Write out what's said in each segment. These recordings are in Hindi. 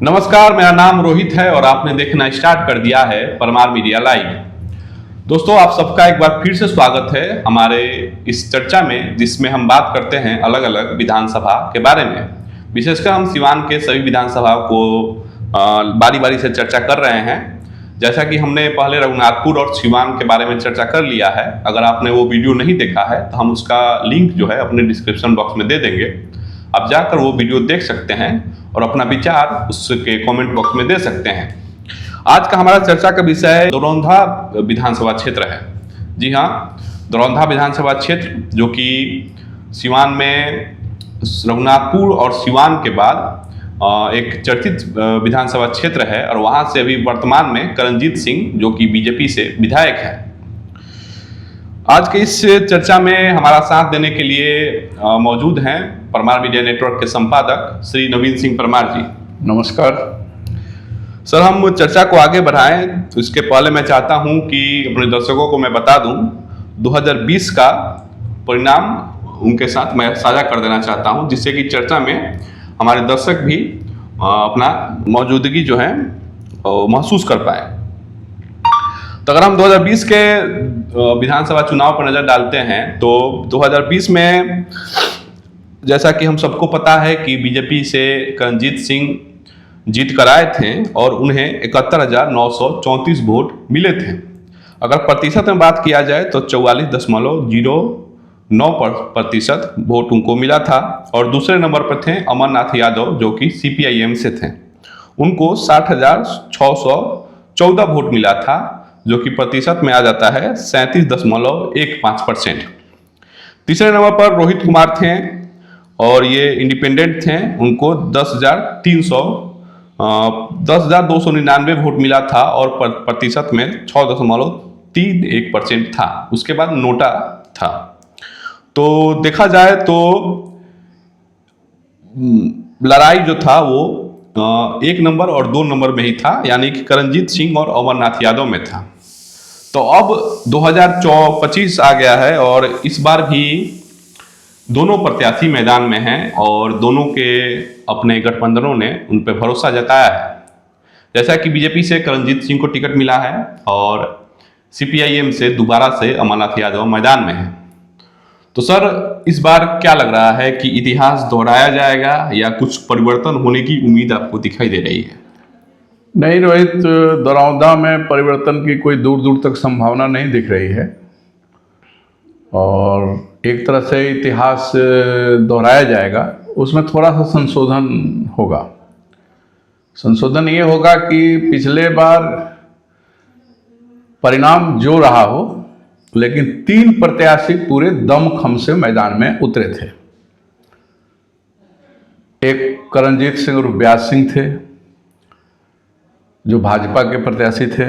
नमस्कार, मेरा नाम रोहित है और आपने देखना स्टार्ट कर दिया है परमार मीडिया लाइव। दोस्तों, आप सबका एक बार फिर से स्वागत है हमारे इस चर्चा में, जिसमें हम बात करते हैं अलग अलग विधानसभा के बारे में। विशेषकर हम सिवान के सभी विधानसभा को बारी बारी से चर्चा कर रहे हैं। जैसा कि हमने पहले रघुनाथपुर और सिवान के बारे में चर्चा कर लिया है। अगर आपने वो वीडियो नहीं देखा है तो हम उसका लिंक जो है अपने डिस्क्रिप्शन बॉक्स में दे देंगे। आप जाकर वो वीडियो देख सकते हैं और अपना विचार उसके कमेंट बॉक्स में दे सकते हैं। आज का हमारा चर्चा का विषय दरौंधा विधानसभा क्षेत्र है। जी हाँ, दरौंधा विधानसभा क्षेत्र जो कि सिवान में रघुनाथपुर और सिवान के बाद एक चर्चित विधानसभा क्षेत्र है और वहाँ से अभी वर्तमान में करणजीत सिंह जो कि बीजेपी से विधायक है। आज के इस चर्चा में हमारा साथ देने के लिए मौजूद हैं परमार मीडिया नेटवर्क के संपादक श्री नवीन सिंह परमार जी। नमस्कार सर। हम चर्चा को आगे बढ़ाएं तो इसके पहले मैं चाहता हूं कि अपने दर्शकों को मैं बता दूं 2020 का परिणाम उनके साथ मैं साझा कर देना चाहता हूं, जिससे कि चर्चा में हमारे दर्शक भी अपना मौजूदगी जो है महसूस कर पाए। तो अगर हम 2020 के विधानसभा चुनाव पर नजर डालते हैं तो 2020 में जैसा कि हम सबको पता है कि बीजेपी से करणजीत सिंह जीत कर आए थे और उन्हें 71,934 वोट मिले थे। अगर प्रतिशत में बात किया जाए तो 44.09% वोट उनको मिला था। और दूसरे नंबर पर थे अमरनाथ यादव जो कि CPIM से थे, उनको 60,614 वोट मिला था, जो कि प्रतिशत में आ जाता है 37.15%। तीसरे नंबर पर रोहित कुमार थे और ये इंडिपेंडेंट थे, उनको 10,299 वोट मिला था और प्रतिशत में 6.31% था। उसके बाद नोटा था। तो देखा जाए तो लड़ाई जो था वो 1 नंबर और 2 नंबर में ही था, यानी कि करणजीत सिंह और अमरनाथ यादव में था। तो अब 2025 आ गया है और इस बार भी दोनों प्रत्याशी मैदान में हैं और दोनों के अपने गठबंधनों ने उन पर भरोसा जताया है। जैसा कि बीजेपी से करणजीत सिंह को टिकट मिला है और CPIM से दोबारा से अमरनाथ यादव मैदान में है। तो सर, इस बार क्या लग रहा है कि इतिहास दोहराया जाएगा या कुछ परिवर्तन होने की उम्मीद आपको दिखाई दे रही है? नहीं रोहित, दरौंधा में परिवर्तन की कोई दूर दूर तक संभावना नहीं दिख रही है और एक तरह से इतिहास दोहराया जाएगा। उसमें थोड़ा सा संशोधन होगा। संशोधन ये होगा कि पिछले बार परिणाम जो रहा हो, लेकिन 3 प्रत्याशी पूरे दमखम से मैदान में उतरे थे। एक करणजीत सिंह और व्यास सिंह थे जो भाजपा के प्रत्याशी थे,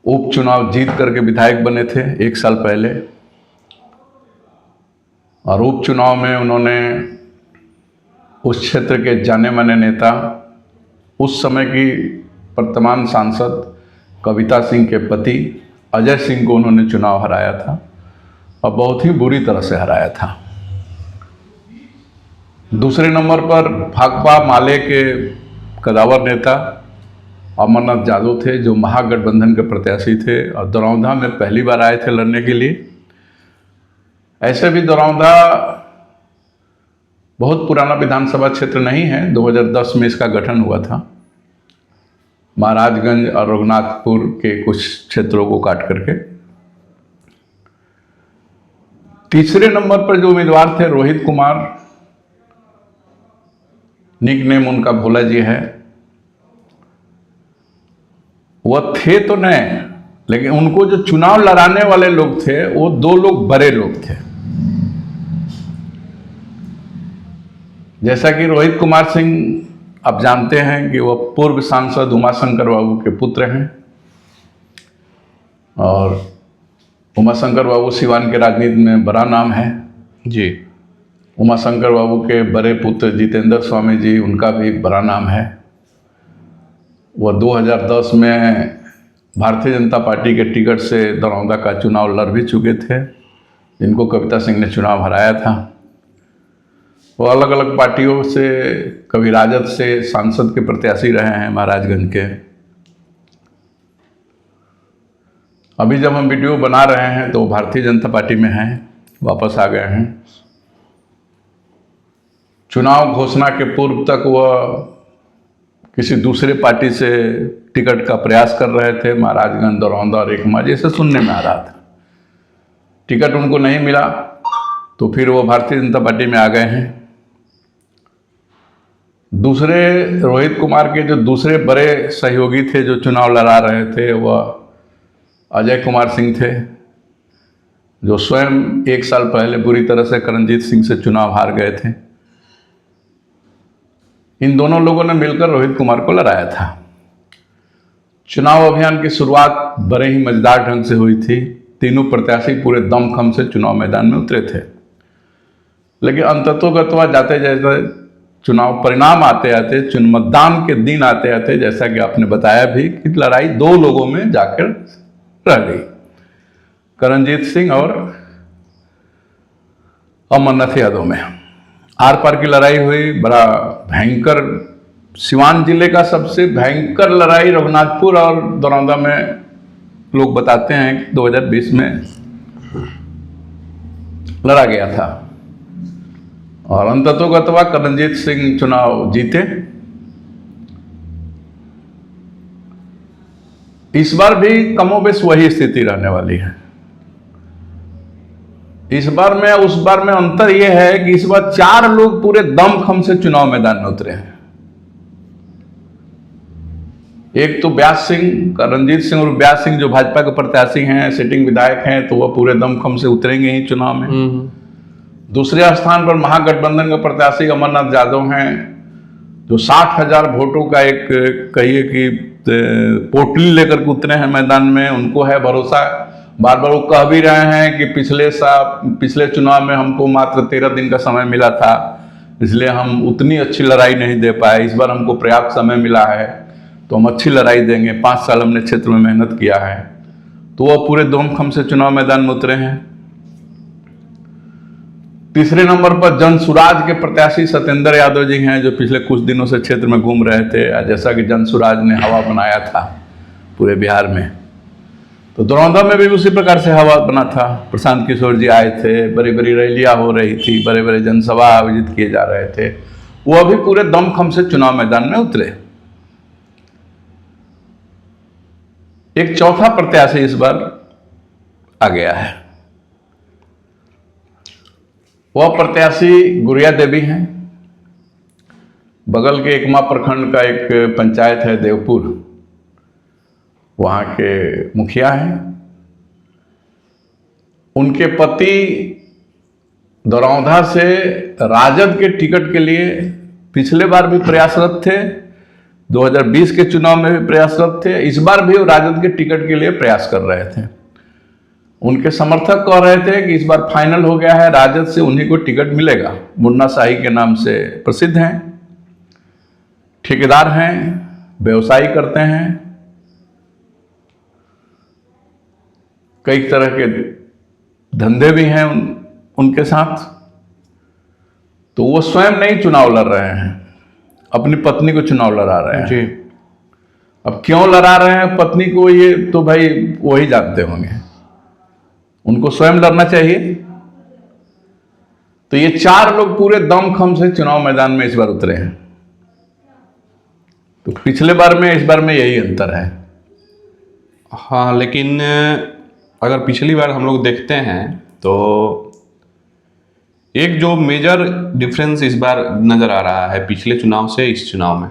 उपचुनाव जीत करके विधायक बने थे 1 साल पहले, और उपचुनाव में उन्होंने उस क्षेत्र के जाने माने नेता, उस समय की वर्तमान सांसद कविता सिंह के पति अजय सिंह को उन्होंने चुनाव हराया था और बहुत ही बुरी तरह से हराया था। दूसरे नंबर पर भाकपा माले के कदावर नेता अमरनाथ यादव थे जो महागठबंधन के प्रत्याशी थे और दरौंधा में पहली बार आए थे लड़ने के लिए। ऐसे भी दरौंधा बहुत पुराना विधानसभा क्षेत्र नहीं है, 2010 में इसका गठन हुआ था, महाराजगंज और रघुनाथपुर के कुछ क्षेत्रों को काट करके। तीसरे नंबर पर जो उम्मीदवार थे रोहित कुमार, निक नेम उनका भोला जी है, वह थे तो नहीं, लेकिन उनको जो चुनाव लड़ाने वाले लोग थे वो 2 लोग बड़े लोग थे। जैसा कि रोहित कुमार सिंह आप जानते हैं कि वह पूर्व सांसद उमाशंकर बाबू के पुत्र हैं और उमाशंकर बाबू सिवान के राजनीति में बड़ा नाम है जी। उमाशंकर बाबू के बड़े पुत्र जितेंद्र स्वामी जी, उनका भी बड़ा नाम है। वह 2010 में भारतीय जनता पार्टी के टिकट से दरौंधा का चुनाव लड़ भी चुके थे, जिनको कविता सिंह ने चुनाव हराया था। वो अलग अलग पार्टियों से, कभी राजद से सांसद के प्रत्याशी रहे हैं महाराजगंज के। अभी जब हम वीडियो बना रहे हैं तो भारतीय जनता पार्टी में हैं, वापस आ गए हैं। चुनाव घोषणा के पूर्व तक वह किसी दूसरे पार्टी से टिकट का प्रयास कर रहे थे, महाराजगंज, दरौंदा और एकमा, जैसे सुनने में आ रहा था। टिकट उनको नहीं मिला तो फिर वो भारतीय जनता पार्टी में आ गए हैं। दूसरे रोहित कुमार के जो दूसरे बड़े सहयोगी थे जो चुनाव लड़ा रहे थे, वह अजय कुमार सिंह थे, जो स्वयं 1 साल पहले बुरी तरह से करणजीत सिंह से चुनाव हार गए थे। इन दोनों लोगों ने मिलकर रोहित कुमार को लड़ाया था। चुनाव अभियान की शुरुआत बड़े ही मजेदार ढंग से हुई थी। तीनों प्रत्याशी पूरे दमखम से चुनाव मैदान में उतरे थे, लेकिन अंततोगत्वा जाते जाते चुनाव परिणाम आते आते, मतदान के दिन आते आते, जैसा कि आपने बताया भी कि लड़ाई 2 लोगों में जाकर रह गई, करणजीत सिंह और अमरनाथ यादव में। आर पार की लड़ाई हुई, बड़ा भयंकर। सिवान जिले का सबसे भयंकर लड़ाई रघुनाथपुर और दरौंदा में लोग बताते हैं कि 2020 में लड़ा गया था, और अंततोगत्वा करणजीत सिंह चुनाव जीते। इस बार भी कमोबेश वही स्थिति रहने वाली है। इस बार में उस बार में अंतर यह है कि इस बार 4 लोग पूरे दमखम से चुनाव मैदान में उतरे हैं। एक तो व्यास सिंह, रणजीत सिंह और व्यास सिंह जो भाजपा के प्रत्याशी हैं, सिटिंग विधायक हैं, तो वह पूरे दमखम से उतरेंगे ही चुनाव में। दूसरे स्थान पर महागठबंधन के प्रत्याशी अमरनाथ यादव हैं, जो 60,000 वोटों का एक कहिए कि पोटली लेकर के उतरे हैं मैदान में। उनको है भरोसा, बार बार वो कह भी रहे हैं कि पिछले चुनाव में हमको मात्र 13 दिन का समय मिला था, इसलिए हम उतनी अच्छी लड़ाई नहीं दे पाए। इस बार हमको पर्याप्त समय मिला है तो हम अच्छी लड़ाई देंगे। 5 साल हमने क्षेत्र में मेहनत किया है, तो वह पूरे दमखम से चुनाव मैदान में उतरे हैं। तीसरे नंबर पर जनसुराज के प्रत्याशी सत्येंद्र यादव जी हैं, जो पिछले कुछ दिनों से क्षेत्र में घूम रहे थे। जैसा कि जनसुराज ने हवा बनाया था पूरे बिहार में, तो दरौंदा में भी उसी प्रकार से हवा बना था। प्रशांत किशोर जी आए थे, बड़ी बड़ी रैलियां हो रही थी, बड़े बड़े जनसभा आयोजित किए जा रहे थे। वो अभी पूरे दमखम से चुनाव मैदान में उतरे। एक चौथा प्रत्याशी इस बार आ गया है। वह प्रत्याशी गुड़िया देवी हैं। बगल के एकमा प्रखंड का एक पंचायत है देवपुर, वहाँ के मुखिया हैं। उनके पति दरौंधा से राजद के टिकट के लिए पिछले बार भी प्रयासरत थे, 2020 के चुनाव में भी प्रयासरत थे। इस बार भी वो राजद के टिकट के लिए प्रयास कर रहे थे। उनके समर्थक कह रहे थे कि इस बार फाइनल हो गया है, राजद से उन्हीं को टिकट मिलेगा। मुन्ना शाही के नाम से प्रसिद्ध हैं, ठेकेदार हैं, व्यवसाय करते हैं, कई तरह के धंधे भी हैं उनके साथ। तो वो स्वयं नहीं चुनाव लड़ रहे हैं, अपनी पत्नी को चुनाव लड़ा रहे हैं जी। अब क्यों लड़ा रहे हैं पत्नी को, ये तो भाई वही जानते होंगे। उनको स्वयं लड़ना चाहिए। तो ये 4 लोग पूरे दमखम से चुनाव मैदान में इस बार उतरे हैं। तो पिछले बार में इस बार में यही अंतर है। हाँ, लेकिन अगर पिछली बार हम लोग देखते हैं तो एक जो मेजर डिफरेंस इस बार नजर आ रहा है पिछले चुनाव से इस चुनाव में,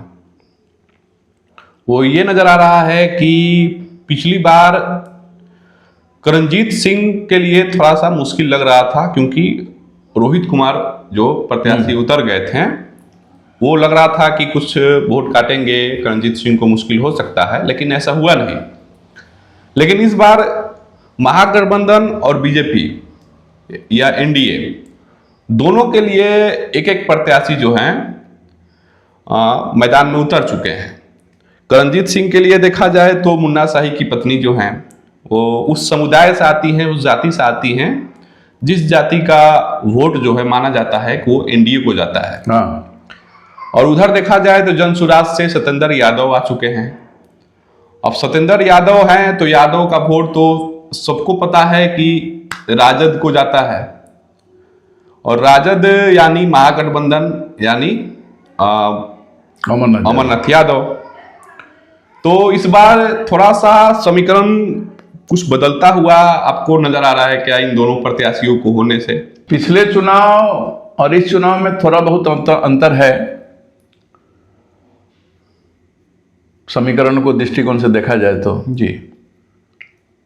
वो ये नजर आ रहा है कि पिछली बार करणजीत सिंह के लिए थोड़ा सा मुश्किल लग रहा था, क्योंकि रोहित कुमार जो प्रत्याशी उतर गए थे, वो लग रहा था कि कुछ वोट काटेंगे, करणजीत सिंह को मुश्किल हो सकता है, लेकिन ऐसा हुआ नहीं। लेकिन इस बार महागठबंधन और बीजेपी या एनडीए दोनों के लिए एक एक प्रत्याशी जो हैं मैदान में उतर चुके हैं। करणजीत सिंह के लिए देखा जाए तो मुन्ना शाही की पत्नी जो हैं वो उस समुदाय से आती हैं, उस जाति से आती हैं जिस जाति का वोट जो है माना जाता है कि वो एनडीए को जाता है। हाँ, और उधर देखा जाए तो जनसुराज से सत्येंद्र यादव आ चुके हैं। अब सत्येंद्र यादव हैं तो यादव का वोट तो सबको पता है कि राजद को जाता है, और राजद यानी महागठबंधन यानी अमरनाथ यादव। तो इस बार थोड़ा सा समीकरण कुछ बदलता हुआ आपको नजर आ रहा है क्या इन दोनों प्रत्याशियों को होने से? पिछले चुनाव और इस चुनाव में थोड़ा बहुत अंतर है। समीकरण को दृष्टिकोण से देखा जाए तो जी,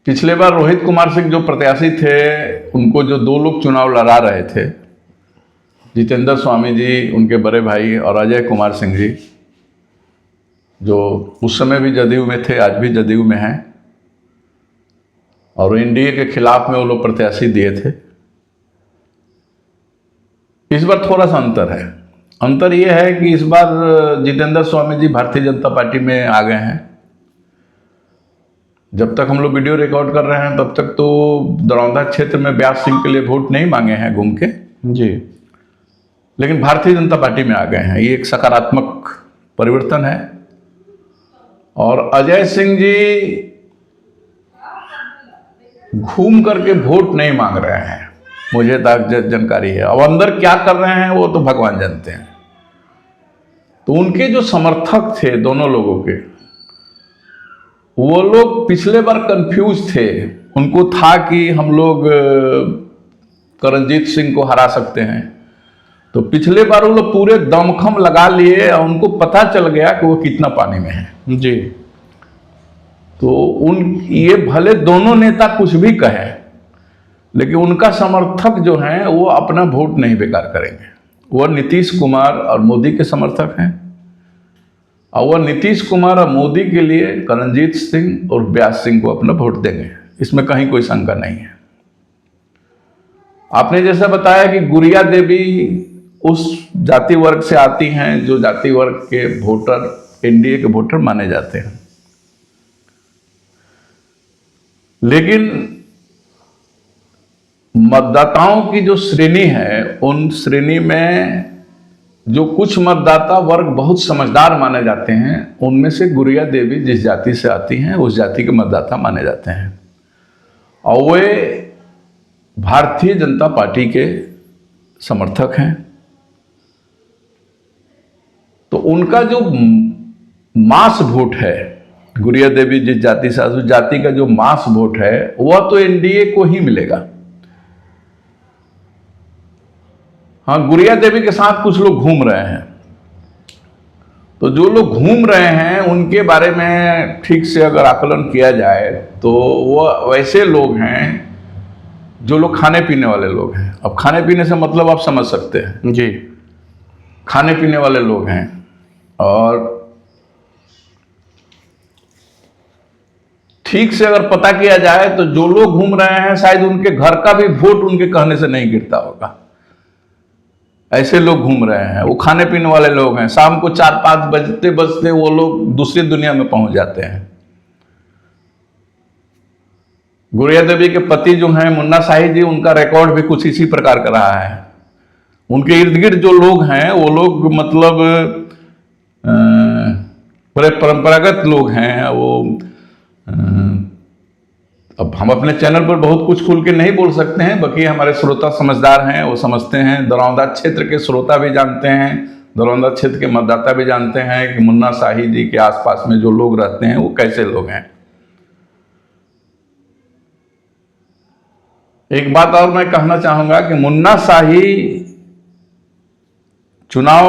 पिछले बार रोहित कुमार सिंह जो प्रत्याशी थे, उनको जो दो लोग चुनाव लड़ा रहे थे, जितेंद्र स्वामी जी उनके बड़े भाई और अजय कुमार सिंह जी, जो उस समय भी जदयू में थे, आज भी जदयू में हैं, और एनडीए के खिलाफ में वो लोग प्रत्याशी दिए थे। इस बार थोड़ा सा अंतर है। अंतर ये है कि इस बार जितेंद्र स्वामी जी भारतीय जनता पार्टी में आ गए हैं। जब तक हम लोग वीडियो रिकॉर्ड कर रहे हैं तब तक तो दरौंदा क्षेत्र में व्यास सिंह के लिए वोट नहीं मांगे हैं घूम के जी, लेकिन भारतीय जनता पार्टी में आ गए हैं। ये एक सकारात्मक परिवर्तन है। और अजय सिंह जी घूम करके वोट नहीं मांग रहे हैं, मुझे तक जानकारी है। अब अंदर क्या कर रहे हैं वो तो भगवान जानते हैं। तो उनके जो समर्थक थे दोनों लोगों के, वो लोग पिछले बार कंफ्यूज थे। उनको था कि हम लोग करणजीत सिंह को हरा सकते हैं, तो पिछले बार वो लोग पूरे दमखम लगा लिए और उनको पता चल गया कि वो कितना पानी में है जी। तो ये भले दोनों नेता कुछ भी कहें, लेकिन उनका समर्थक जो हैं वो अपना वोट नहीं बेकार करेंगे। वह नीतीश कुमार और मोदी के समर्थक हैं, और वह नीतीश कुमार और मोदी के लिए करणजीत सिंह और व्यास सिंह को अपना वोट देंगे। इसमें कहीं कोई शंका नहीं है। आपने जैसा बताया कि गुड़िया देवी उस जाति वर्ग से आती हैं जो जाति वर्ग के वोटर एनडीए के वोटर माने जाते हैं, लेकिन मतदाताओं की जो श्रेणी है, उन श्रेणी में जो कुछ मतदाता वर्ग बहुत समझदार माने जाते हैं, उनमें से गुड़िया देवी जिस जाति से आती हैं उस जाति के मतदाता माने जाते हैं, और वे भारतीय जनता पार्टी के समर्थक हैं। तो उनका जो मास वोट है, गुड़िया देवी जिस जाति से, उस जाति का जो मास वोट है वह तो एनडीए को ही मिलेगा। हाँ, गुड़िया देवी के साथ कुछ लोग घूम रहे हैं, तो जो लोग घूम रहे हैं उनके बारे में ठीक से अगर आकलन किया जाए तो वह वैसे लोग हैं जो लोग खाने पीने वाले लोग हैं। अब खाने पीने से मतलब आप समझ सकते हैं जी, खाने पीने वाले लोग हैं। और ठीक से अगर पता किया जाए तो जो लोग घूम रहे हैं शायद उनके घर का भी वोट उनके कहने से नहीं गिरता होगा, ऐसे लोग घूम रहे हैं। वो खाने पीने वाले लोग हैं। शाम को 4-5 बजते बजते वो लोग दूसरी दुनिया में पहुंच जाते हैं। गुड़िया देवी के पति जो हैं मुन्ना शाही जी, उनका रिकॉर्ड भी कुछ इसी प्रकार का रहा है। उनके इर्द गिर्द जो लोग हैं वो लोग मतलब बड़े परंपरागत लोग हैं। वो अब हम अपने चैनल पर बहुत कुछ खुल के नहीं बोल सकते हैं, बाकी हमारे श्रोता समझदार हैं, वो समझते हैं। दरौंदा क्षेत्र के श्रोता भी जानते हैं, दरौंदा क्षेत्र के मतदाता भी जानते हैं कि मुन्ना शाही जी के आसपास में जो लोग रहते हैं वो कैसे लोग हैं। एक बात और मैं कहना चाहूंगा कि मुन्ना शाही चुनाव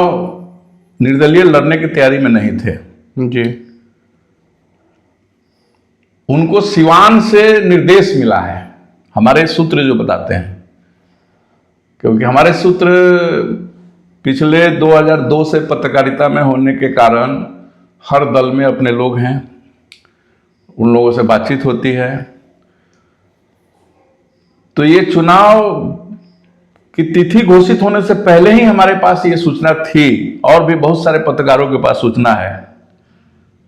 निर्दलीय लड़ने की तैयारी में नहीं थे जी। उनको सिवान से निर्देश मिला है, हमारे सूत्र जो बताते हैं, क्योंकि हमारे सूत्र पिछले 2002 से पत्रकारिता में होने के कारण हर दल में अपने लोग हैं, उन लोगों से बातचीत होती है। तो ये चुनाव की तिथि घोषित होने से पहले ही हमारे पास ये सूचना थी, और भी बहुत सारे पत्रकारों के पास सूचना है।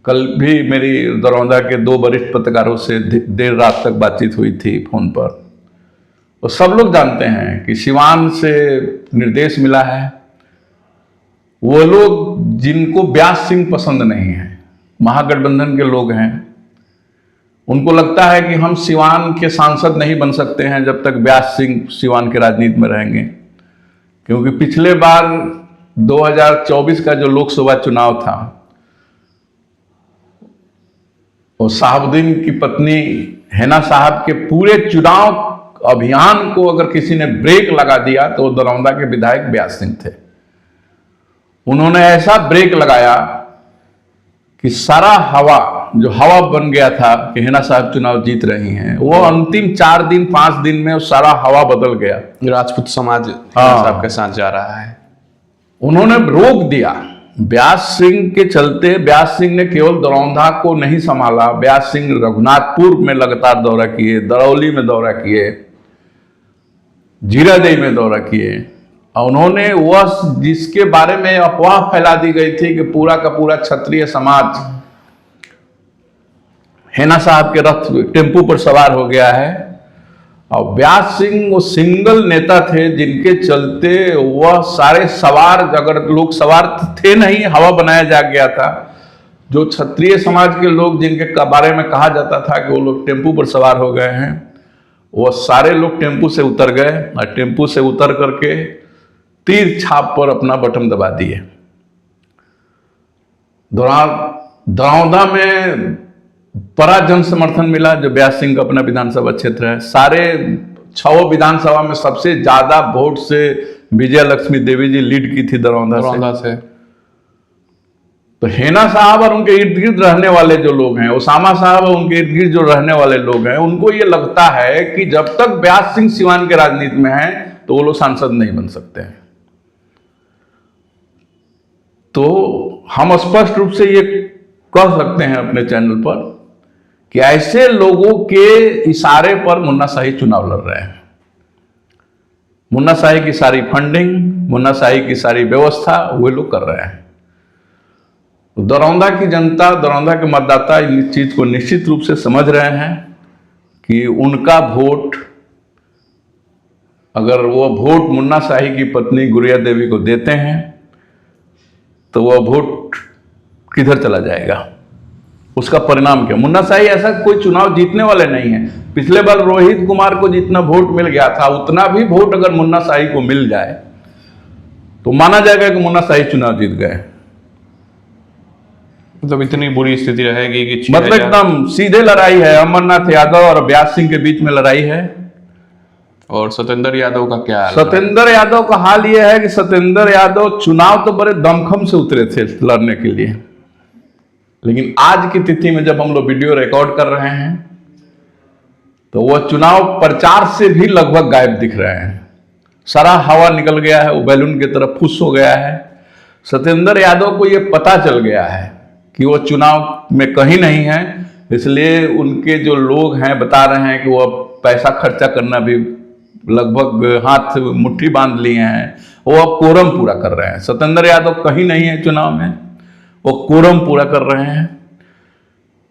कल भी मेरी दरौंदा के 2 वरिष्ठ पत्रकारों से देर रात तक बातचीत हुई थी फोन पर। तो सब लोग जानते हैं कि सिवान से निर्देश मिला है। वो लोग जिनको व्यास सिंह पसंद नहीं है, महागठबंधन के लोग हैं, उनको लगता है कि हम सिवान के सांसद नहीं बन सकते हैं जब तक व्यास सिंह सिवान के राजनीति में रहेंगे, क्योंकि पिछले बार 2024 का जो लोकसभा चुनाव था, और साहबुद्दीन की पत्नी हैना साहब के पूरे चुनाव अभियान को अगर किसी ने ब्रेक लगा दिया तो वो दरौंदा के विधायक व्यास सिंह थे। उन्होंने ऐसा ब्रेक लगाया कि सारा हवा जो हवा बन गया था कि हैना साहब चुनाव जीत रही हैं, वो अंतिम 4 दिन 5 दिन में वो सारा हवा बदल गया। राजपूत समाज साहब के साथ जा रहा है। उन्होंने रोक दिया। व्यास सिंह के चलते व्यास सिंह ने केवल दरौंदा को नहीं संभाला, व्यास सिंह रघुनाथपुर में लगातार दौरा किए, दरौली में दौरा किए, जीरादेई में दौरा किए, और उन्होंने वह जिसके बारे में अफवाह फैला दी गई थी कि पूरा का पूरा क्षत्रिय समाज हैना साहब के रथ टेम्पू पर सवार हो गया है, और व्यास सिंह वो सिंगल नेता थे जिनके चलते वह सारे सवार, अगर लोग सवार थे नहीं, हवा बनाया जा गया था। जो क्षत्रिय समाज के लोग जिनके बारे में कहा जाता था कि वो लोग टेम्पू पर सवार हो गए हैं, वो सारे लोग टेम्पू से उतर गए और टेम्पू से उतर करके तीर छाप पर अपना बटन दबा दिए। दरौंदा में बड़ा जन समर्थन मिला जो व्यास सिंह का अपना विधानसभा क्षेत्र है। सारे 6 विधानसभा में सबसे ज्यादा वोट से विजय लक्ष्मी देवी जी लीड की थी दरौंदा से। तो हैना साहब और उनके इर्द गिर्द रहने वाले जो लोग हैं, ओसामा साहब और उनके इर्द गिर्द जो रहने वाले लोग हैं, उनको ये लगता है कि जब तक व्यास सिंह सिवान के राजनीति में है तो वो लोग सांसद नहीं बन सकते हैं। तो हम स्पष्ट रूप से ये कह सकते हैं अपने चैनल पर कि ऐसे लोगों के इशारे पर मुन्ना शाही चुनाव लड़ रहे हैं। मुन्ना शाही की सारी फंडिंग, मुन्ना शाही की सारी व्यवस्था वे लोग कर रहे हैं। दरौंदा की जनता, दरौंदा के मतदाता इस चीज को निश्चित रूप से समझ रहे हैं कि उनका वोट, अगर वो वोट मुन्ना शाही की पत्नी गुड़िया देवी को देते हैं तो वह वोट किधर चला जाएगा, उसका परिणाम क्या। मुन्ना शाही ऐसा कोई चुनाव जीतने वाले नहीं है। पिछले बार रोहित कुमार को जितना वोट मिल गया था, उतना भी वोट अगर मुन्ना शाही को मिल जाए तो माना जाएगा कि मुन्ना शाही चुनाव जीत गए। मतलब इतनी बुरी स्थिति रहेगी कि मतलब एकदम सीधे लड़ाई है। अमरनाथ यादव और व्यास सिंह के बीच में लड़ाई है। और सत्येंद्र यादव का क्या हाल? सत्येंद्र यादव का हाल यह है कि सत्येंद्र यादव चुनाव तो बड़े दमखम से उतरे थे लड़ने के लिए, लेकिन आज की तिथि में जब हम लोग वीडियो रिकॉर्ड कर रहे हैं तो वह चुनाव प्रचार से भी लगभग गायब दिख रहे हैं। सारा हवा निकल गया है, वो बैलून की तरफ फुस हो गया है। सत्येंद्र यादव को यह पता चल गया है कि वो चुनाव में कहीं नहीं है, इसलिए उनके जो लोग हैं बता रहे हैं कि वो पैसा खर्चा करना भी लगभग हाथ मुट्ठी बांध लिए हैं। वो अब कोरम पूरा कर रहे हैं। सत्येंद्र यादव कहीं नहीं है चुनाव में, वो कोरम पूरा कर रहे हैं।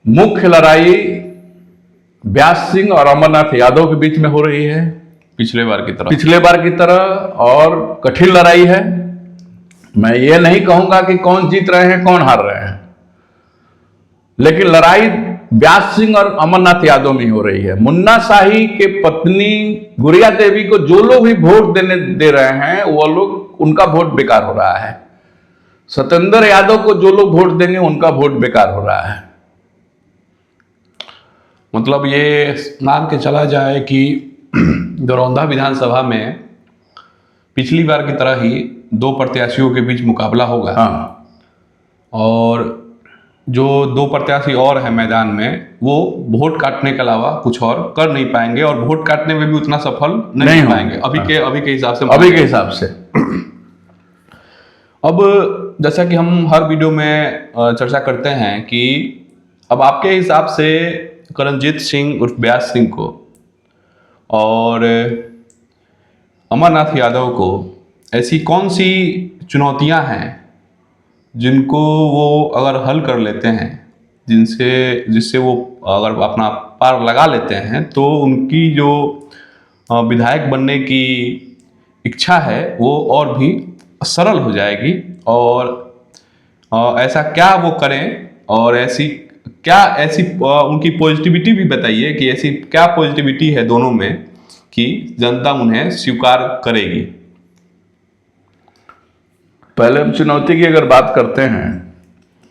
मुख्य लड़ाई व्यास सिंह और अमरनाथ यादव के बीच में हो रही है पिछले बार की तरह, और कठिन लड़ाई है। मैं ये नहीं कहूंगा कि कौन जीत रहे हैं कौन हार रहे हैं, लेकिन लड़ाई व्यास सिंह और अमरनाथ यादव में हो रही है। मुन्ना शाही के पत्नी गुड़िया देवी को जो लोग भी वोट दे रहे हैं वो लोग, उनका वोट बेकार हो रहा है। सत्येंद्र यादव को जो लोग वोट देंगे उनका वोट बेकार हो रहा है। मतलब ये मान के चला जाए कि दरौंदा विधानसभा में पिछली बार की तरह ही 2 प्रत्याशियों के बीच मुकाबला होगा। हाँ। और जो 2 प्रत्याशी और हैं मैदान में, वो वोट काटने के अलावा कुछ और कर नहीं पाएंगे, और वोट काटने में भी उतना सफल नहीं हो पाएंगे अभी के हिसाब से। अब जैसा कि हम हर वीडियो में चर्चा करते हैं कि अब आपके हिसाब से करणजीत सिंह उर्फ व्यास सिंह को और अमरनाथ यादव को ऐसी कौन सी चुनौतियां हैं जिनको वो अगर हल कर लेते हैं, जिससे वो अगर अपना पार लगा लेते हैं, तो उनकी जो विधायक बनने की इच्छा है वो और भी सरल हो जाएगी। और ऐसा क्या वो करें और ऐसी उनकी पॉजिटिविटी भी बताइए कि ऐसी क्या पॉजिटिविटी है दोनों में कि जनता उन्हें स्वीकार करेगी। पहले हम चुनौती की अगर बात करते हैं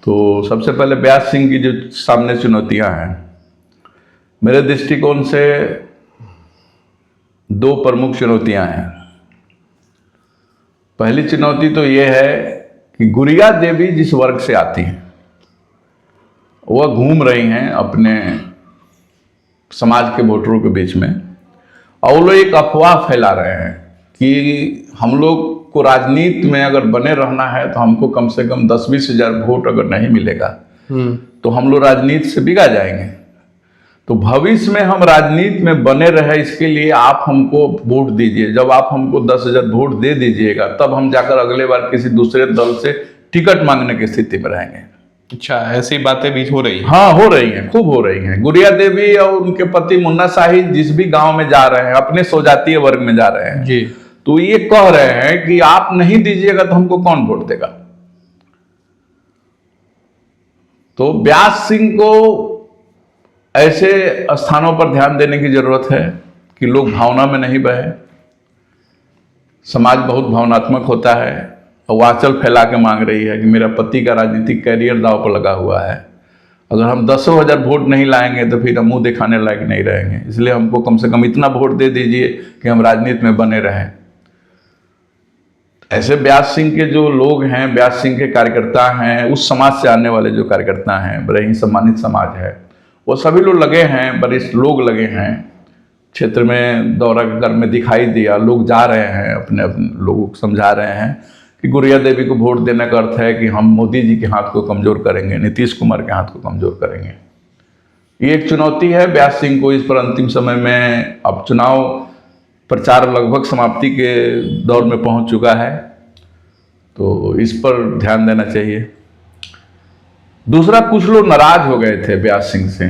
तो सबसे पहले व्यास सिंह की जो सामने चुनौतियां हैं, मेरे दृष्टिकोण से दो प्रमुख चुनौतियां हैं। पहली चुनौती तो ये है कि गुड़िया देवी जिस वर्ग से आती हैं वह घूम रही हैं अपने समाज के वोटरों के बीच में, और वो लोग एक अफवाह फैला रहे हैं कि हम लोग को राजनीति में अगर बने रहना है तो हमको कम से कम 10-20 हज़ार वोट अगर नहीं मिलेगा तो हम लोग राजनीति से बिगा जाएंगे। तो भविष्य में हम राजनीति में बने रहे, इसके लिए आप हमको वोट दीजिए। जब आप हमको 10,000 वोट दे दीजिएगा तब हम जाकर अगले बार किसी दूसरे दल से टिकट मांगने की स्थिति में रहेंगे। अच्छा, ऐसी बातें भी हो रही हैं? हाँ, हो रही हैं, खूब हो रही हैं। गुड़िया देवी और उनके पति मुन्ना शाहिद जिस भी गांव में जा रहे हैं, अपने स्वजातीय वर्ग में जा रहे हैं जी, तो ये कह रहे हैं कि आप नहीं दीजिएगा तो हमको कौन वोट देगा। तो व्यास सिंह को ऐसे स्थानों पर ध्यान देने की जरूरत है कि लोग भावना में नहीं बहे। समाज बहुत भावनात्मक होता है और वो आंचल फैला के मांग रही है कि मेरा पति का राजनीतिक कैरियर दांव पर लगा हुआ है, अगर हम 10,000 वोट नहीं लाएंगे तो फिर हम मुंह दिखाने लायक नहीं रहेंगे, इसलिए हमको कम से कम इतना वोट दे दीजिए कि हम राजनीति में बने रहें। ऐसे व्यास सिंह के जो लोग हैं, व्यास सिंह के कार्यकर्ता हैं, उस समाज से आने वाले जो कार्यकर्ता हैं, बड़े ही सम्मानित समाज है, वो सभी लोग लगे हैं, वरिष्ठ लोग लगे हैं। क्षेत्र में दौरा कर में दिखाई दिया, लोग जा रहे हैं, अपने अपने लोगों को समझा रहे हैं कि गुड़िया देवी को वोट देने का अर्थ है कि हम मोदी जी के हाथ को कमज़ोर करेंगे, नीतीश कुमार के हाथ को कमज़ोर करेंगे। ये एक चुनौती है व्यास सिंह को इस पर अंतिम समय में। अब चुनाव प्रचार लगभग समाप्ति के दौर में पहुंच चुका है, तो इस पर ध्यान देना चाहिए। दूसरा, कुछ लोग नाराज हो गए थे व्यास सिंह से।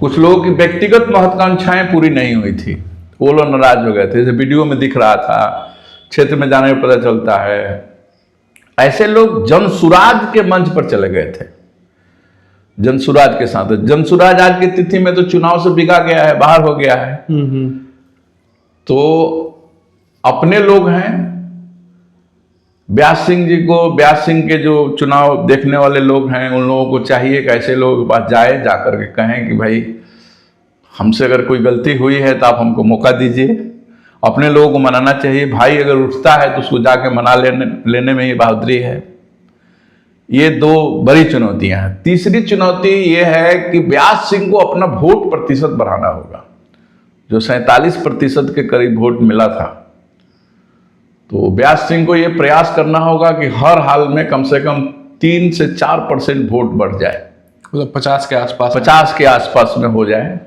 कुछ लोगों की व्यक्तिगत महत्वाकांक्षाएं पूरी नहीं हुई थी, वो लोग नाराज हो गए थे। जैसे वीडियो में दिख रहा था, क्षेत्र में जाने में पता चलता है, ऐसे लोग जनसुराज के मंच पर चले गए थे। जनसुराज के साथ, जनसुराज आज की तिथि में तो चुनाव से बिका गया है, बाहर हो गया है। तो अपने लोग हैं व्यास सिंह जी को, व्यास सिंह के जो चुनाव देखने वाले लोग हैं, उन लोगों को चाहिए कि ऐसे लोगों के पास जाए, जाकर के कहें कि भाई हमसे अगर कोई गलती हुई है तो आप हमको मौका दीजिए। अपने लोगों को मनाना चाहिए। भाई अगर उठता है तो उसको जाके मना लेने में ही बहादुरी है। ये दो बड़ी चुनौतियां हैं। तीसरी चुनौती ये है कि व्यास सिंह को अपना वोट प्रतिशत बढ़ाना होगा। जो 47% के करीब वोट मिला था, तो व्यास सिंह को ये प्रयास करना होगा कि हर हाल में कम से कम 3 से 4% वोट बढ़ जाए, मतलब 50 के आसपास, 50 के आसपास में हो जाए।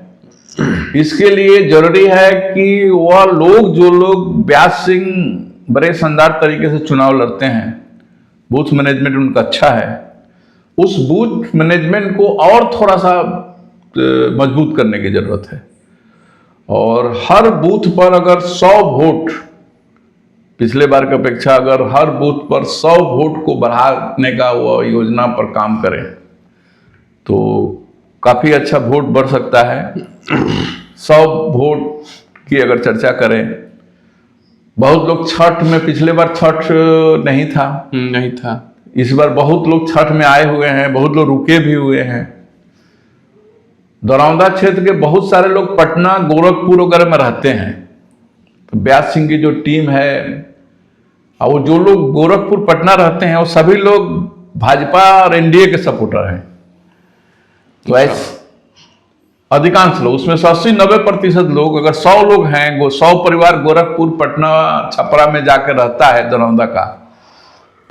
इसके लिए जरूरी है कि वह लोग, जो लोग व्यास सिंह बड़े शानदार तरीके से चुनाव लड़ते हैं, बूथ मैनेजमेंट उनका अच्छा है, उस बूथ मैनेजमेंट को और थोड़ा सा मजबूत करने की जरूरत है। और हर बूथ पर अगर 100 वोट, पिछले बार की अपेक्षा अगर हर बूथ पर 100 वोट को बढ़ाने का वो योजना पर काम करें तो काफ़ी अच्छा वोट बढ़ सकता है। 100 वोट की अगर चर्चा करें, बहुत लोग छठ में, पिछले बार छठ नहीं था, इस बार बहुत लोग छठ में आए हुए हैं, बहुत लोग रुके भी हुए हैं। दरौंदा क्षेत्र के बहुत सारे लोग पटना, गोरखपुर वगैरह में रहते हैं। तो व्यास सिंह की जो टीम है, और वो जो लोग गोरखपुर, पटना रहते हैं, वो सभी लोग भाजपा और एनडीए के सपोर्टर हैं। तो ऐसे अधिकांश लोग, उसमें 80-90% लोग, अगर 100 लोग हैं, 100 परिवार गोरखपुर, पटना, छपरा में जाकर रहता है दरौंदा का,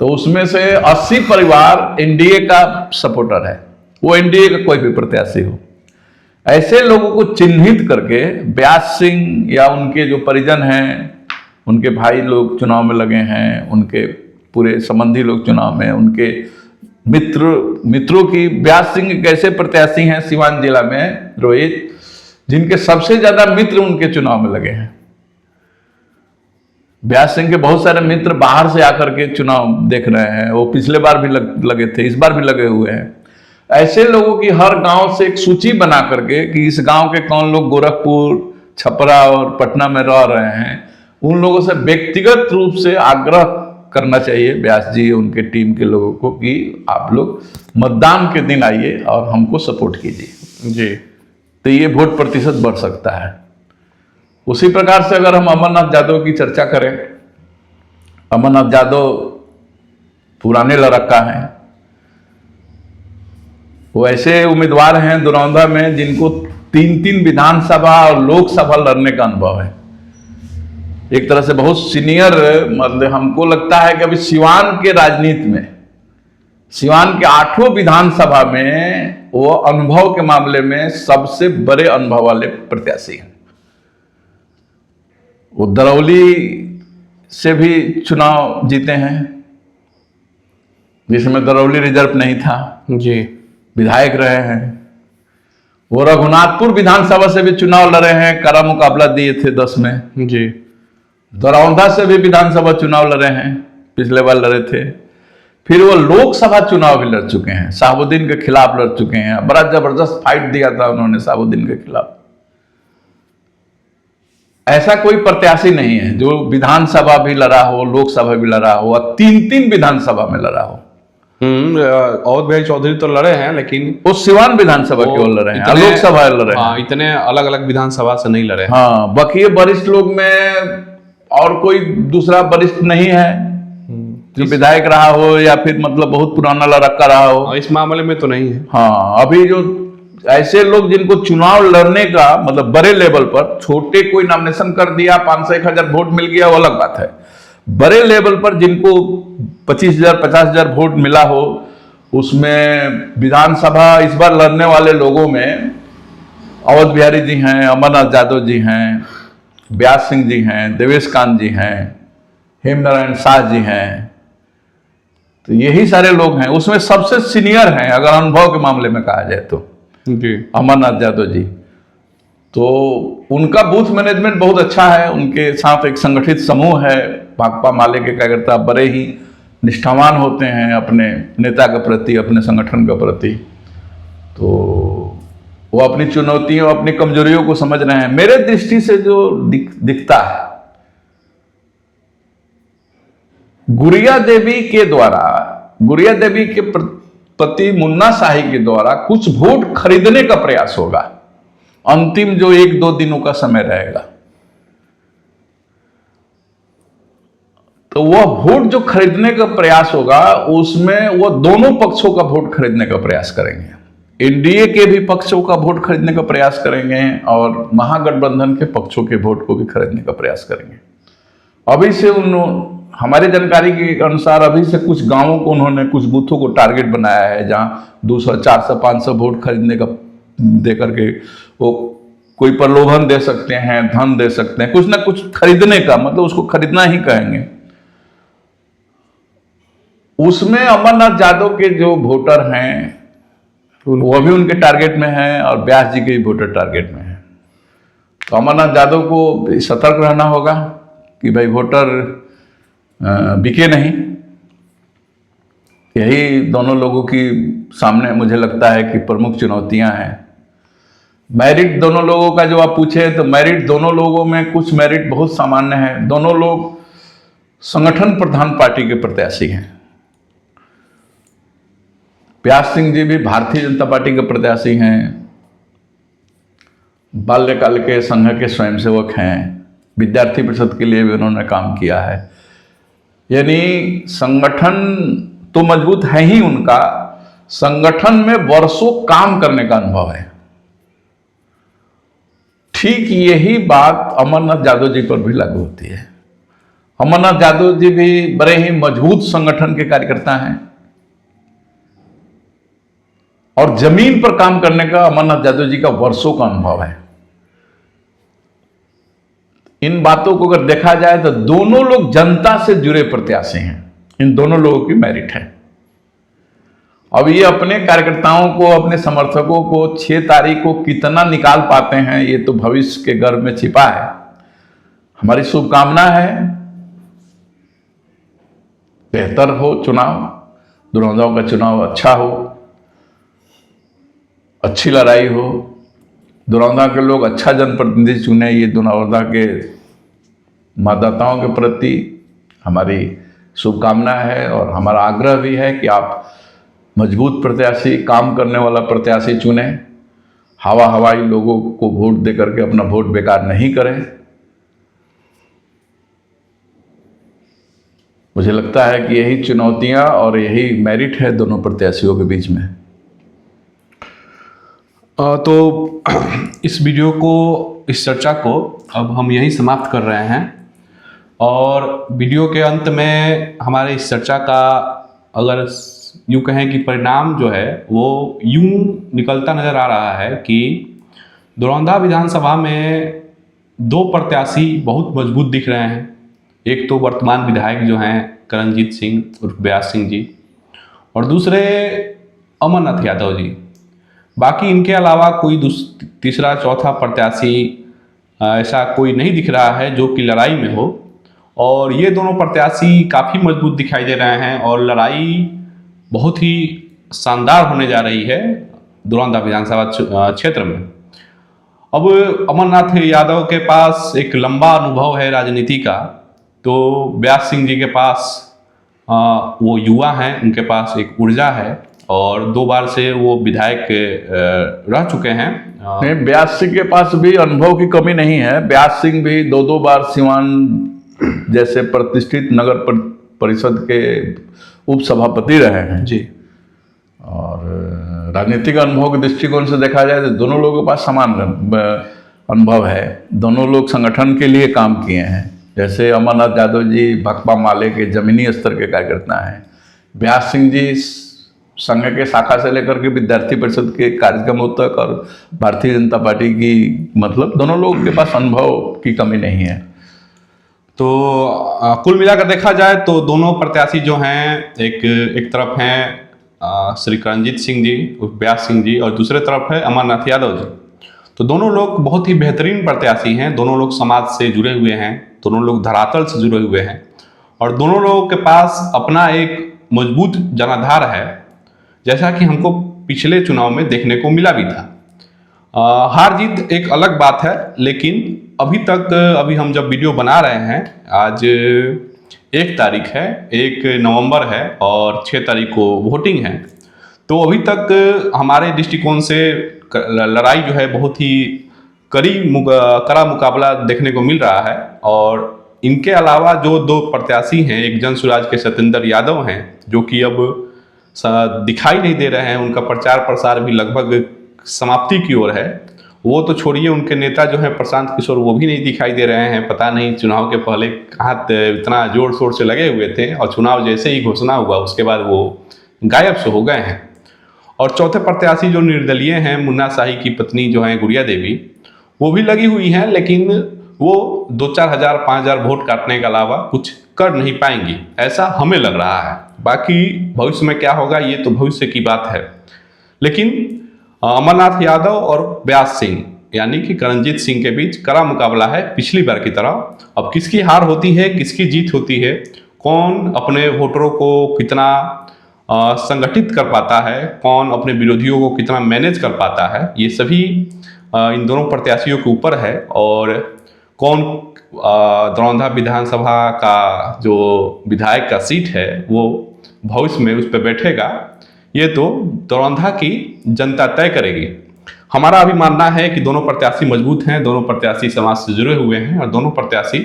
तो उसमें से 80 परिवार एनडीए का सपोर्टर है, वो एनडीए का कोई भी प्रत्याशी हो। ऐसे लोगों को चिन्हित करके व्यास सिंह या उनके जो परिजन हैं, उनके भाई लोग चुनाव में लगे हैं, उनके पूरे संबंधी लोग चुनाव में, उनके मित्रों की, व्यास सिंह कैसे प्रत्याशी हैं सिवान जिला में, रोहित, जिनके सबसे ज्यादा मित्र उनके चुनाव में लगे हैं। व्यास सिंह के बहुत सारे मित्र बाहर से आकर के चुनाव देख रहे हैं, वो पिछले बार भी लगे थे, इस बार भी लगे हुए हैं। ऐसे लोगों की हर गांव से एक सूची बना करके कि इस गांव के कौन लोग गोरखपुर, छपरा और पटना में रह रहे हैं, उन लोगों से व्यक्तिगत रूप से आग्रह करना चाहिए व्यास जी उनके टीम के लोगों को कि आप लोग मतदान के दिन आइए और हमको सपोर्ट कीजिए जी। तो ये वोट प्रतिशत बढ़ सकता है। उसी प्रकार से अगर हम अमरनाथ यादव की चर्चा करें, अमरनाथ यादव पुराने लड़का हैं, वो ऐसे उम्मीदवार हैं दरौंधा में जिनको 3 विधानसभा और लोकसभा लड़ने का अनुभव है। एक तरह से बहुत सीनियर, मतलब हमको लगता है कि अभी सिवान के राजनीति में, सिवान के 8 विधानसभा में वो अनुभव के मामले में सबसे बड़े अनुभव वाले प्रत्याशी हैं। वो दरौली से भी चुनाव जीते हैं, जिसमें दरौली रिजर्व नहीं था जी, विधायक रहे हैं। वो रघुनाथपुर विधानसभा से भी चुनाव लड़े हैं, कड़ा मुकाबला दिए थे 10 में जी। दरौंधा से भी विधानसभा चुनाव लड़े हैं, पिछले बार लड़े थे। फिर वो लोकसभा चुनाव भी लड़ चुके हैं, शाहबुद्दीन के खिलाफ लड़ चुके हैं। बड़ा जबरदस्त फाइट दिया था उन्होंने शाहबुद्दीन के खिलाफ। ऐसा कोई प्रत्याशी नहीं है जो विधानसभा भी लड़ा हो, लोकसभा भी लड़ा हो और 3 विधानसभा में लड़ा हो। अवध भाई चौधरी तो लड़े हैं, लेकिन वो सिवान विधानसभा केवल लड़े हैं, लोकसभा लड़े हैं। इतने अलग अलग विधानसभा से नहीं लड़े। हाँ, बाकी वरिष्ठ लोग में और कोई दूसरा वरिष्ठ नहीं है जो विधायक रहा हो या फिर मतलब बहुत पुराना लड़का रहा हो। इस मामले में तो नहीं है। हाँ, अभी जो ऐसे लोग जिनको चुनाव लड़ने का मतलब बड़े लेवल पर, छोटे कोई नॉमिनेशन कर दिया 500-1000 वोट मिल गया वो अलग बात है। बड़े लेवल पर जिनको 25,000-50,000 वोट मिला हो, उसमें विधानसभा इस बार लड़ने वाले लोगों में अवध बिहारी जी हैं, अमरनाथ यादव जी हैं, व्यास सिंह जी हैं, देवेश कांत जी हैं, हेमनारायण शाह जी हैं। तो यही सारे लोग हैं। उसमें सबसे सीनियर हैं अगर अनुभव के मामले में कहा जाए तो जी, अमरनाथ यादव जी। तो उनका बूथ मैनेजमेंट बहुत अच्छा है, उनके साथ एक संगठित समूह है। भाकपा माले के कार्यकर्ता बड़े ही निष्ठावान होते हैं अपने नेता के प्रति, अपने संगठन के प्रति। तो वो अपनी चुनौतियों, अपनी कमजोरियों को समझ रहे हैं। मेरे दृष्टि से जो दिखता है, गुड़िया देवी के द्वारा, गुड़िया देवी के पति मुन्ना शाही के द्वारा कुछ वोट खरीदने का प्रयास होगा। अंतिम जो 1-2 दिनों का समय रहेगा, तो वह वोट जो खरीदने का प्रयास होगा उसमें वो दोनों पक्षों का वोट खरीदने का प्रयास करेंगे। एनडीए के भी पक्षों का वोट खरीदने का प्रयास करेंगे और महागठबंधन के पक्षों के वोट को भी खरीदने का प्रयास करेंगे। अभी से हमारी जानकारी के अनुसार अभी से कुछ गांवों को उन्होंने, कुछ बूथों को टारगेट बनाया है जहां 200, 400, 500 वोट खरीदने का दे करके वो कोई प्रलोभन दे सकते हैं, धन दे सकते हैं, कुछ ना कुछ खरीदने का, मतलब उसको खरीदना ही कहेंगे। उसमें अमरनाथ यादव के जो वोटर हैं वो भी उनके टारगेट में हैं और व्यास जी के भी वोटर टारगेट में हैं। तो अमरनाथ यादव को सतर्क रहना होगा कि भाई वोटर बिके नहीं। यही दोनों लोगों की सामने मुझे लगता है कि प्रमुख चुनौतियां हैं। मेरिट दोनों लोगों का जो आप पूछे तो मेरिट दोनों लोगों में कुछ मेरिट बहुत सामान्य है। दोनों लोग संगठन प्रधान पार्टी के प्रत्याशी हैं। व्यास सिंह जी भी भारतीय जनता पार्टी के प्रत्याशी हैं, बाल्यकाल के संघ के स्वयंसेवक हैं, विद्यार्थी परिषद के लिए भी उन्होंने काम किया है। यानी संगठन तो मजबूत है ही उनका, संगठन में वर्षों काम करने का अनुभव है। ठीक यही बात अमरनाथ यादव जी पर भी लागू होती है। अमरनाथ यादव जी भी बड़े ही मजबूत संगठन के कार्यकर्ता हैं और जमीन पर काम करने का अमरनाथ यादव जी का वर्षों का अनुभव है। इन बातों को अगर देखा जाए तो दोनों लोग जनता से जुड़े प्रत्याशी हैं। इन दोनों लोगों की मेरिट है। अब ये अपने कार्यकर्ताओं को, अपने समर्थकों को 6 तारीख को कितना निकाल पाते हैं, ये तो भविष्य के गर्भ में छिपा है। हमारी शुभकामना है बेहतर हो चुनाव, दरौंधा का चुनाव अच्छा हो, अच्छी लड़ाई हो, दरौंधा के लोग अच्छा जनप्रतिनिधि चुने। ये दरौंधा के मतदाताओं के प्रति हमारी शुभकामना है और हमारा आग्रह भी है कि आप मजबूत प्रत्याशी, काम करने वाला प्रत्याशी चुने। हवाई लोगों को वोट दे करके अपना वोट बेकार नहीं करें। मुझे लगता है कि यही चुनौतियां और यही मेरिट है दोनों प्रत्याशियों के बीच में। तो इस वीडियो को, इस चर्चा को अब हम यहीं समाप्त कर रहे हैं और वीडियो के अंत में हमारे इस चर्चा का अगर यूँ कहें कि परिणाम जो है वो यूँ निकलता नज़र आ रहा है कि दरौंधा विधानसभा में 2 प्रत्याशी बहुत मजबूत दिख रहे हैं। एक तो वर्तमान विधायक जो हैं करणजीत सिंह उर्फ व्यास सिंह जी, और दूसरे अमरनाथ यादव जी। बाकी इनके अलावा कोई तीसरा चौथा प्रत्याशी ऐसा कोई नहीं दिख रहा है जो कि लड़ाई में हो। और ये दोनों प्रत्याशी काफ़ी मजबूत दिखाई दे रहे हैं और लड़ाई बहुत ही शानदार होने जा रही है दरौंधा विधानसभा क्षेत्र में। अब अमरनाथ यादव के पास एक लंबा अनुभव है राजनीति का, तो व्यास सिंह जी के पास वो युवा हैं, उनके पास एक ऊर्जा है और 2 बार से वो विधायक रह चुके हैं। नहीं, व्यास सिंह के पास भी अनुभव की कमी नहीं है। व्यास सिंह भी 2 बार सिवान जैसे प्रतिष्ठित नगर परिषद के उप सभापति रहे हैं जी। और राजनीतिक अनुभव के दृष्टिकोण से देखा जाए तो दोनों लोगों के पास समान अनुभव है। दोनों लोग संगठन के लिए काम किए हैं। जैसे अमरनाथ यादव जी भाकपा माले के जमीनी स्तर के कार्यकर्ता हैं, व्यास सिंह जी संघ के शाखा से लेकर के विद्यार्थी परिषद के कार्यक्रमों तक और भारतीय जनता पार्टी की, मतलब दोनों लोगों के पास अनुभव की कमी नहीं है। तो कुल मिलाकर देखा जाए तो दोनों प्रत्याशी जो हैं, एक तरफ हैं श्री करणजीत सिंह जी व्यास सिंह जी और दूसरे तरफ है अमरनाथ यादव जी। तो दोनों लोग बहुत ही बेहतरीन प्रत्याशी हैं। दोनों लोग समाज से जुड़े हुए हैं, दोनों लोग धरातल से जुड़े हुए हैं और दोनों लोगों के पास अपना एक मजबूत जनाधार है, जैसा कि हमको पिछले चुनाव में देखने को मिला भी था। हार जीत एक अलग बात है, लेकिन अभी हम जब वीडियो बना रहे हैं, आज 1 तारीख है, 1 नवंबर है और 6 तारीख को वोटिंग है, तो अभी तक हमारे दृष्टिकोण से लड़ाई जो है बहुत ही कड़ा मुकाबला देखने को मिल रहा है। और इनके अलावा जो 2 प्रत्याशी हैं, एक जन सुराज के सत्येंद्र यादव हैं जो कि अब दिखाई नहीं दे रहे हैं, उनका प्रचार प्रसार भी लगभग समाप्ति की ओर है। वो तो छोड़िए, उनके नेता जो हैं प्रशांत किशोर, वो भी नहीं दिखाई दे रहे हैं। पता नहीं चुनाव के पहले कहाँ इतना जोर शोर से लगे हुए थे और चुनाव जैसे ही घोषणा हुआ उसके बाद वो गायब से हो गए हैं। और चौथे प्रत्याशी जो निर्दलीय हैं, मुन्ना शाही की पत्नी जो हैं गुड़िया देवी, वो भी लगी हुई हैं, लेकिन वो 2-4 हज़ार 5 हज़ार वोट काटने के अलावा कुछ कर नहीं पाएंगी, ऐसा हमें लग रहा है। बाकी भविष्य में क्या होगा ये तो भविष्य की बात है। लेकिन अमरनाथ यादव और व्यास सिंह यानी कि करणजीत सिंह के बीच कड़ा मुकाबला है पिछली बार की तरह। अब किसकी हार होती है, किसकी जीत होती है, कौन अपने वोटरों को कितना संगठित कर पाता है, कौन अपने विरोधियों को कितना मैनेज कर पाता है, ये सभी इन दोनों प्रत्याशियों के ऊपर है। और कौन दरौंधा विधानसभा का जो विधायक का सीट है वो भविष्य में उस पर बैठेगा, ये तो दरौंधा की जनता तय करेगी। हमारा अभी मानना है कि दोनों प्रत्याशी मजबूत हैं, दोनों प्रत्याशी समाज से जुड़े हुए हैं और दोनों प्रत्याशी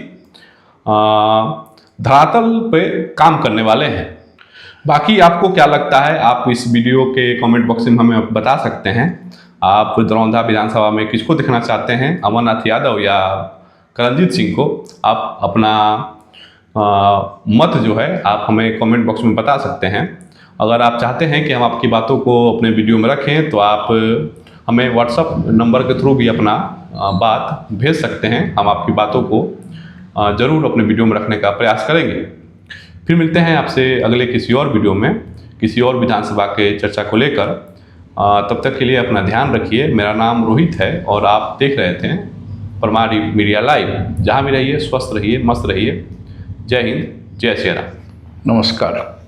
धरातल पे काम करने वाले हैं। बाकी आपको क्या लगता है, आप इस वीडियो के कमेंट बॉक्स में हमें बता सकते हैं। आप दरौंधा विधानसभा में किसको देखना चाहते हैं, अमरनाथ यादव या करणजीत सिंह को? आप अपना मत जो है आप हमें कमेंट बॉक्स में बता सकते हैं। अगर आप चाहते हैं कि हम आपकी बातों को अपने वीडियो में रखें तो आप हमें व्हाट्सएप नंबर के थ्रू भी अपना बात भेज सकते हैं। हम आपकी बातों को ज़रूर अपने वीडियो में रखने का प्रयास करेंगे। फिर मिलते हैं आपसे अगले किसी और वीडियो में। किसी और विधानसभा के चर्चा को लेकर। तब तक के लिए अपना ध्यान रखिए। मेरा नाम रोहित है और आप देख रहे थे परमार मीडिया लाइव। जहाँ भी रहिए स्वस्थ रहिए, मस्त रहिए। जय हिंद, जय श्री राम। नमस्कार।